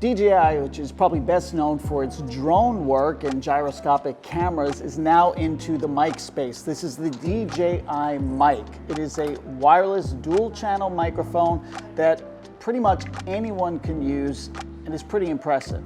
DJI, which is probably best known for its drone work and gyroscopic cameras, is now into the mic space. This is the DJI Mic. It is a wireless dual-channel microphone that pretty much anyone can use and is pretty impressive.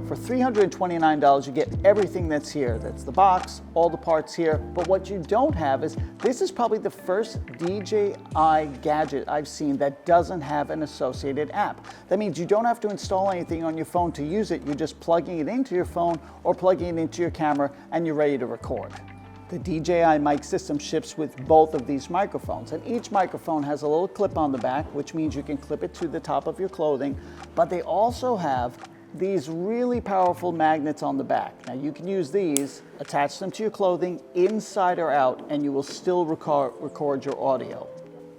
For $329, you get everything that's here. That's the box, all the parts here. But what you don't have is, this is probably the first DJI gadget I've seen that doesn't have an associated app. That means you don't have to install anything on your phone to use it. You're just plugging it into your phone or plugging it into your camera and you're ready to record. The DJI Mic system ships with both of these microphones, and each microphone has a little clip on the back, which means you can clip it to the top of your clothing, but they also have these really powerful magnets on the back. Now you can use these, attach them to your clothing inside or out, and you will still record your audio.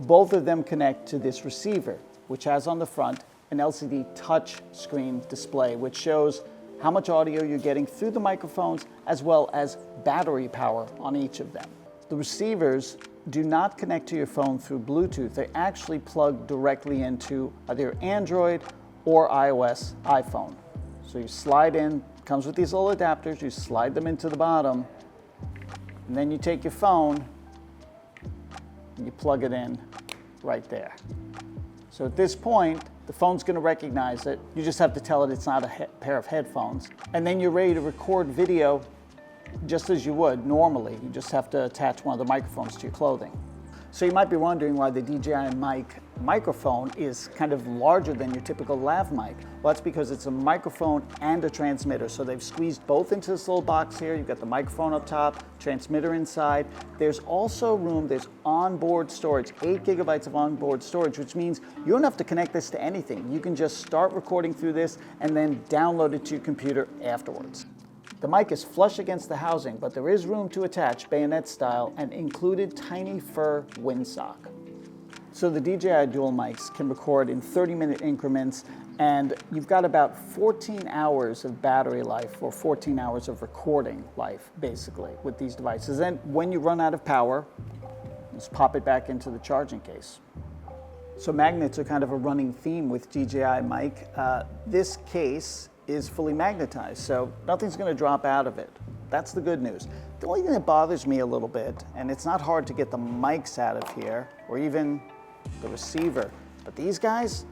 Both of them connect to this receiver, which has on the front an LCD touch screen display, which shows how much audio you're getting through the microphones, as well as battery power on each of them. The receivers do not connect to your phone through Bluetooth. They actually plug directly into either your Android or iOS iPhone. So you slide in, comes with these little adapters, you slide them into the bottom, and then you take your phone and you plug it in right there. So at this point, the phone's going to recognize it. You just have to tell it it's not a pair of headphones. And then you're ready to record video just as you would normally. You just have to attach one of the microphones to your clothing. So you might be wondering why the DJI Mic microphone is kind of larger than your typical lav mic. Well, that's because it's a microphone and a transmitter. So they've squeezed both into this little box here. You've got the microphone up top, transmitter inside. There's also room, there's onboard storage, 8 gigabytes of onboard storage, which means you don't have to connect this to anything. You can just start recording through this and then download it to your computer afterwards. The mic is flush against the housing, but there is room to attach bayonet style and included tiny fur windsock. So the DJI dual mics can record in 30-minute increments, and you've got about 14 hours of battery life, or 14 hours of recording life, basically, with these devices. And when you run out of power, just pop it back into the charging case. So magnets are kind of a running theme with DJI Mic. This case is fully magnetized, so nothing's going to drop out of it. That's the good news. The only thing that bothers me a little bit, and it's not hard to get the mics out of here, or even the receiver, but these guys,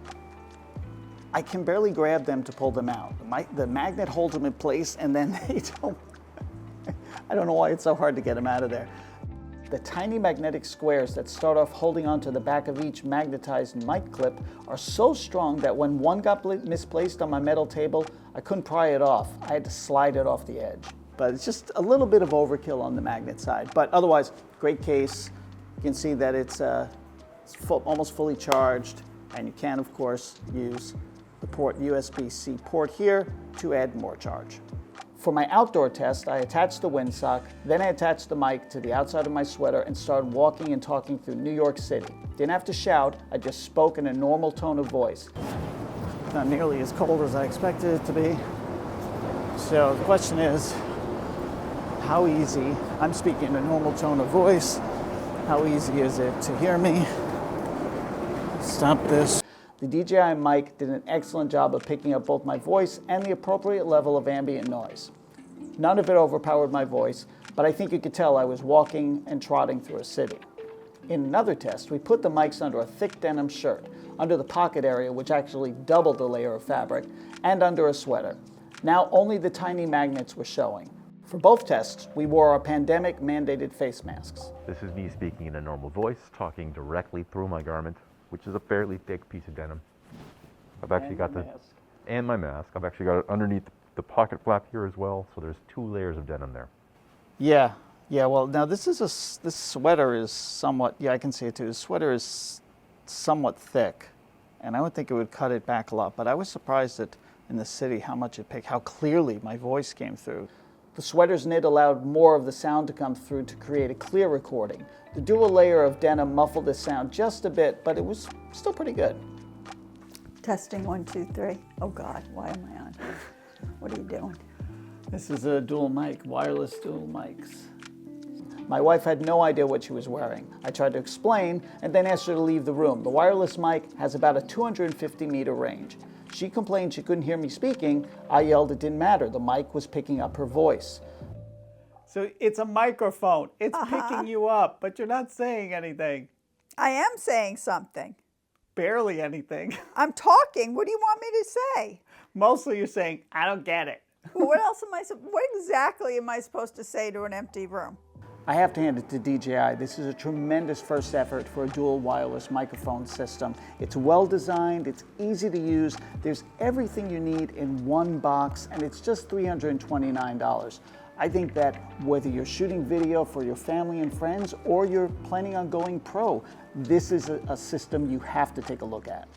I can barely grab them to pull them out. The magnet holds them in place, and then they don't. I don't know why it's so hard to get them out of there. The tiny magnetic squares that start off holding onto the back of each magnetized mic clip are so strong that when one got misplaced on my metal table, I couldn't pry it off. I had to slide it off the edge. But it's just a little bit of overkill on the magnet side. But otherwise, great case. You can see that it's almost fully charged, and you can, of course, use the USB-C port here to add more charge. For my outdoor test, I attached the windsock, then I attached the mic to the outside of my sweater and started walking and talking through New York City. Didn't have to shout, I just spoke in a normal tone of voice. Not nearly as cold as I expected it to be. So the question is, how easy, I'm speaking in a normal tone of voice, how easy is it to hear me? Stop this. The DJI Mic did an excellent job of picking up both my voice and the appropriate level of ambient noise. None of it overpowered my voice, but I think you could tell I was walking and trotting through a city. In another test, we put the mics under a thick denim shirt, under the pocket area, which actually doubled the layer of fabric, and under a sweater. Now only the tiny magnets were showing. For both tests, we wore our pandemic-mandated face masks. This is me speaking in a normal voice, talking directly through my garment, which is a fairly thick piece of denim. I've actually got my mask. I've actually got it underneath the pocket flap here as well, so there's 2 layers of denim there. Yeah. Well, now this sweater is somewhat. Yeah, I can see it too. The sweater is somewhat thick, and I would think it would cut it back a lot. But I was surprised that in the city how clearly my voice came through. The sweater's knit allowed more of the sound to come through to create a clear recording. The dual layer of denim muffled the sound just a bit, but it was still pretty good. Testing 1, 2, 3. Oh God, why am I on? What are you doing? This is a dual mic, wireless dual mics. My wife had no idea what she was wearing. I tried to explain and then asked her to leave the room. The wireless mic has about a 250-meter range. She complained she couldn't hear me speaking. I yelled it didn't matter. The mic was picking up her voice. So it's a microphone. It's picking you up, but you're not saying anything. I am saying something. Barely anything. I'm talking. What do you want me to say? Mostly you're saying, I don't get it. Well, what else what exactly am I supposed to say to an empty room? I have to hand it to DJI. This is a tremendous first effort for a dual wireless microphone system. It's well designed, it's easy to use, there's everything you need in one box, and it's just $329. I think that whether you're shooting video for your family and friends or you're planning on going pro, this is a system you have to take a look at.